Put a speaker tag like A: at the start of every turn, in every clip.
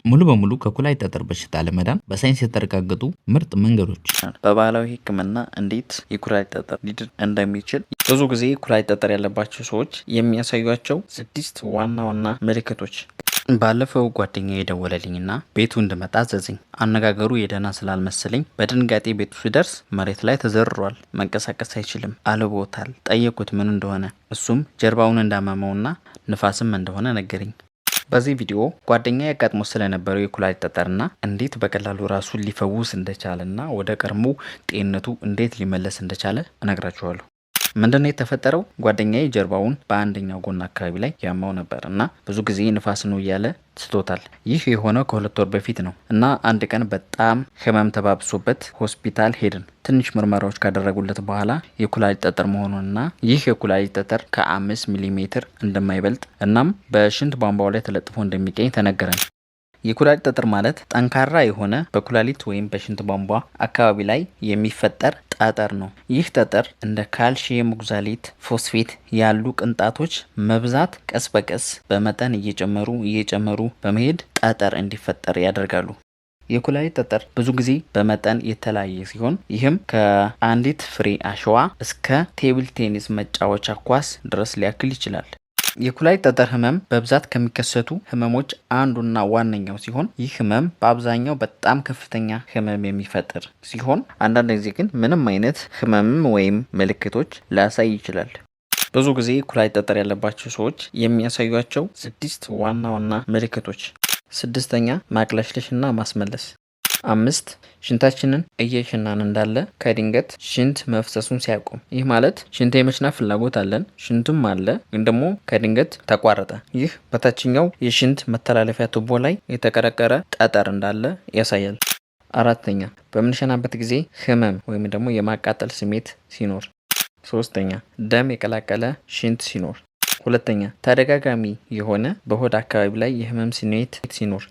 A: ሙሉ በሙሉ ከኩላሊት ጠጠር በሽታ ለመዳን በሳይንስ የተረጋገጡ ምርጥ መንገዶች።
B: በባህላዊ ሕክምና እንዴት የኩላሊት ጠጠር ሊድን እንደሚችል ብዙ ጊዜ ኩላሊት ጠጠር ያለባቸው ሰዎች የሚያሳዩቸው 6 ዋና ዋና ምልክቶች። ባለፈው ጓደኛ የደወለልኝና ቤቱ እንድመጣ አዘዘኝ። አነጋገሩ የደህና ስላልመሰለኝ በድንጋጤ ቤቱ ሲደርስ መሬት ላይ ተዘርሯል። መንቀሳቀስ አይችልም። አልቦታል። ጠየቁት ምን እንደሆነ። እሱም ጀርባውን እንዳመመውና ንፋስም እንደሆነ ነገረኝ። በዚህ ቪዲዮ ጓደኛ ያጋጥሞ ስለነበረው የኩላሊት ጠጠርና እንዴት በቀላሉ ራሱን ሊፈውስ እንደቻለና ወደ ቀድሞ ጤንነቱ እንዴት ሊመለስ እንደቻለ እነግራችኋለሁ። ምንድነው የተፈጠረው? ጓደኛዬ ጀርባውን በአንደኛው ጎን አካባቢ ላይ ያማው ነበር እና ብዙ ጊዜ ንፋስ ነው እያለ ስቶታል። ይህ የሆነው ከ2 ወር በፊት ነው እና አንድ ቀን በጣም ህመም ተባብሶበት ሆስፒታል ሄድን። ትንሽ ምርመራዎች ካደረጉለት በኋላ የኩላሊት ጠጠር መሆኑንና ይህ የኩላሊት ጠጠር ከ5 ሚሊሜትር እንደማይበልጥ እናም በሽንት ቧንቧው ላይ ተለጥፎ እንደሚገኝ ተነገረን። የኩላሊት ጠጠር ማለት ጠንካራ የሆነ በኩላሊት ወይም በሽንት ቧንቧ አካባቢ ላይ የሚፈጠር ጠጠር ነው። ይህ ጠጠር እንደ ካልሲየም ኦክዛሌት፣ ፎስፌት ያሉ ቅንጣቶች መብዛት ቀስ በቀስ በመጠን እየጨመሩ በመሄድ ጠጠር እንዲፈጠር ያደርጋሉ። የኩላሊት ጠጠር ብዙ ጊዜ በመጠን የተለያየ ሲሆን ይህም ከአንዲት ፍሬ አሸዋ እስከ ቴብል ቴኒስ መጫወቻ ኳስ ድረስ ሊያክል ይችላል። የኩላሊት ጠጠር ህመም በብዛት ከሚከሰቱ ህመሞች አንዱና ዋነኛው ሲሆን ይህ ህመም በአብዛኛው በጣም ከፍተኛ ህመም የሚፈጥር ሲሆን አንዳንድ ጊዜ ግን ምንም አይነት ህመም ወይም ምልክቶች ሊያሳይ ይችላል። ብዙ ጊዜ ኩላሊት ጠጠር ያለባቸው ሰዎች የሚያሳዩቸው 6 ዋና ዋና ምልክቶች። 6ኛ ማቅለሽለሽና ማስመለስ። 5 ሽንታችንን እየሸናን እንዳለ ከድንገት ሽንት መፍሰሱን ሲያቆም። ይህ ማለት ሽንት የመሽናት ፍላጎት አለን፣ ሽንቱም አለ፣ ግን ደግሞ ከድንገት ተቋረጠ። ይህ በታችኛው የሽንት መተላለፊያ ቱቦ ላይ የተቀረቀረ ጠጠር እንዳለ ያሳያል። 4ኛ በምንሸናበት ጊዜ ህመም ወይም ደግሞ የማቃጠል ስሜት ሲኖር። 3ኛ ደም የቀላቀለ ሽንት ሲኖር። 2ኛ ተደጋጋሚ የሆነ በሆድ አካባቢ ላይ የህመም ስሜት ሲኖር።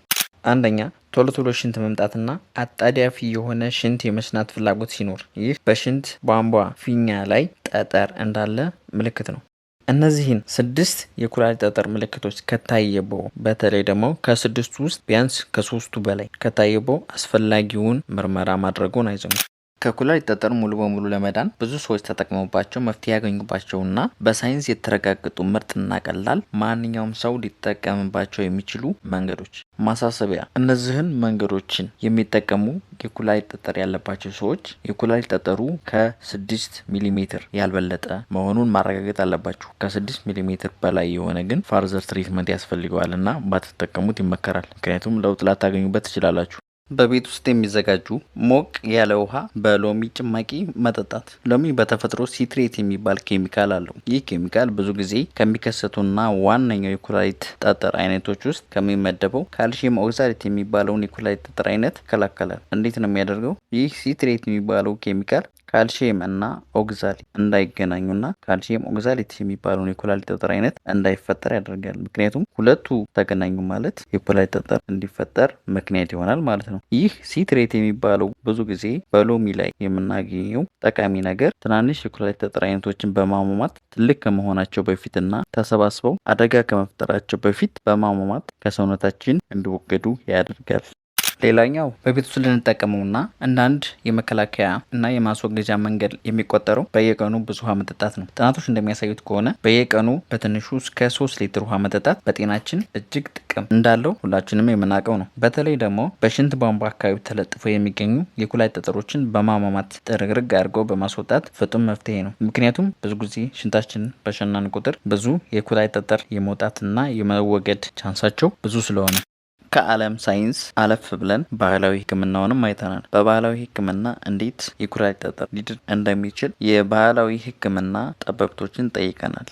B: 1ኛ ቶሎ ሽንት መምጣትና አጣዳፊ የሆነ ሽንት የመሽናት ፍላጎት ሲኖር። ይህ በሽንት ቧንቧ ፊኛ ላይ ጠጠር እንዳለ ምልክት ነው። እነዚህን 6 የኩላሊት ጠጠር ምልክቶች ከታየበው በተለይ ደግሞ ከ6ቱ ውስጥ ቢያንስ ከ3ቱ በላይ ከታየበው አስፈላጊውን ምርመራ ማድረጉን አይዘኑ። ከኩላሊት ጠጠር ሙሉ በሙሉ ለመዳን ብዙ ሰዎች ተጠቅመውባቸው መፍትሄ ያገኙባቸውና በሳይንስ የተረጋገጡ ምርጥና ቀላል ማንኛውም ሰው ሊጠቀምባቸው የሚችሉ መንገዶች። ማሳሰቢያ፣ እነዚህን መንገዶችን የሚጠቀሙ የኩላሊት ጠጠር ያለባቸው ሰዎች የኩላሊት ጠጠሩ ከ6 ሚሊሜትር ያልበለጠ መሆኑን ማረጋገጥ አለባችሁ። ከ6 ሚሊሜትር በላይ የሆነ ግን ፋርዘር ትሪትመንት ያስፈልገዋልና ባትጠቀሙት ይመከራል። ምክንያቱም ለውጥ ላታገኙበት ትችላላችሁ። በቤት ውስጥ የሚዘጋጁ ሞቅ ያለ ውሃ በሎሚ ጭማቂ መጠጣት። ሎሚ በተፈጥሮ ሲትሬት የሚባል ኬሚካል አለው። ይህ ኬሚካል ብዙ ጊዜ ከሚከሰቱና ዋነኛው የኩላሊት ጠጠር አይነቶች ውስጥ ከሚመደበው ካልሲየም ኦክዛሌት የሚባለውን የኩላሊት ጠጠር አይነት ይከላከላል። እንዴት ነው የሚያደርገው? ይህ ሲትሬት የሚባለው ኬሚካል ካልሲየም እና ኦክዛሌት እንዳይገናኙና ካልሲየም ኦክዛሌት የሚባለውን የኩላሊት ጠጠር አይነት እንዳይፈጠር ያደርጋል። ምክንያቱም ሁለቱ ተገናኙ ማለት የኩላሊት ጠጠር እንዲፈጠር ምክንያት ይሆናል ማለት ነው። ይህ ሲትሬት የሚባለው ብዙ ጊዜ በሎሚ ላይ የምናገኘው ጠቃሚ ነገር ትናንሽ የኩላሊት ጠጠር አይነቶችን በማሟሟት ትልቅ ከመሆናቸው በፊትና ተሰባስበው አደጋ ከመፍጠራቸው በፊት በማሟሟት ከሰውነታችን እንዲወገዱ ያደርጋል። ሌላኛው በቤት ውስጥ ልንጠቀመውና አንዳንድ የመከላከያ እና የማስወገጃ መንገድ የሚቆጠረው በየቀኑ ብዙ ውሃ መጠጣት ነው። ጥናቶች እንደሚያሳዩት ከሆነ በየቀኑ በትንሹ እስከ 3 ሊትር ውሃ መጠጣት በጤናችን እጅግ ጥቅም እንዳለው ሁላችንም የምናውቀው ነው። በተለይ ደግሞ በሽንት ቧንቧ አካባቢ ተለጥፎ የሚገኙ የኩላሊት ጠጠሮችን በማሟሟት ጥርግርግ አድርገው በማስወጣት ፍቱን መፍትሄ ነው። ምክንያቱም ብዙ ጊዜ ሽንታችንን በሸናን ቁጥር ብዙ የኩላሊት ጠጠር የመውጣትና የመወገድ ቻንሳቸው ብዙ ስለሆነ ከዓለም ሳይንስ አለፍ ብለን ባህላዊ ሕክምናውንም አይተናል። በባህላዊ ሕክምና እንዴት የኩላሊት ጠጠር ሊድን እንደሚችል የባህላዊ ሕክምና ጠበብቶችን ጠይቀናል።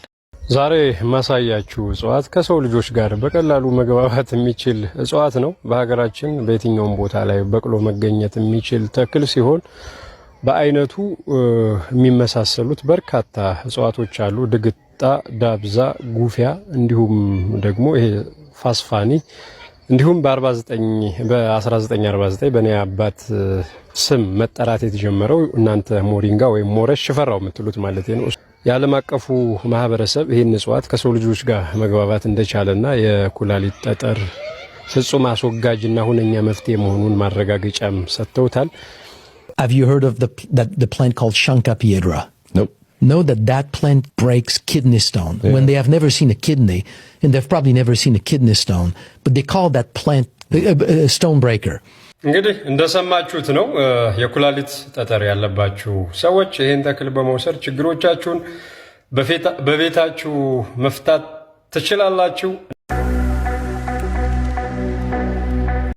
C: ዛሬ ማሳያችሁ እጽዋት ከሰው ልጆች ጋር በቀላሉ መግባባት የሚችል እጽዋት ነው። በሀገራችን በየትኛውም ቦታ ላይ በቅሎ መገኘት የሚችል ተክል ሲሆን በአይነቱ የሚመሳሰሉት በርካታ እጽዋቶች አሉ። ድግጣ፣ ዳብዛ፣ ጉፊያ እንዲሁም ደግሞ ይሄ ፋስፋኒ እንዲሁም በ1949 በእኔ አባት ስም መጠራት የተጀመረው እናንተ ሞሪንጋ ወይም ሞረሽ ሽፈራው የምትሉት ማለት ነው። የዓለም አቀፉ ማህበረሰብ ይህን እጽዋት ከሰው ልጆች ጋር መግባባት እንደቻለና የኩላሊት ጠጠር ፍጹም አስወጋጅና ሁነኛ መፍትሄ መሆኑን ማረጋገጫም ሰጥተውታል።
D: Have you heard of the plant called Shankapiedra?
E: Nope.
D: Know that plant breaks kidney stone when they have never seen a kidney, and they've probably never seen a kidney stone, but they call that plant a stone breaker.
C: እንግዲህ እንደሰማችሁት ነው። የኩላሊት ጠጠር ያለባችሁ ሰዎች ይሄን ተክል በመውሰድ ችግሮቻችሁን በቤታችሁ መፍታት ትችላላችሁ።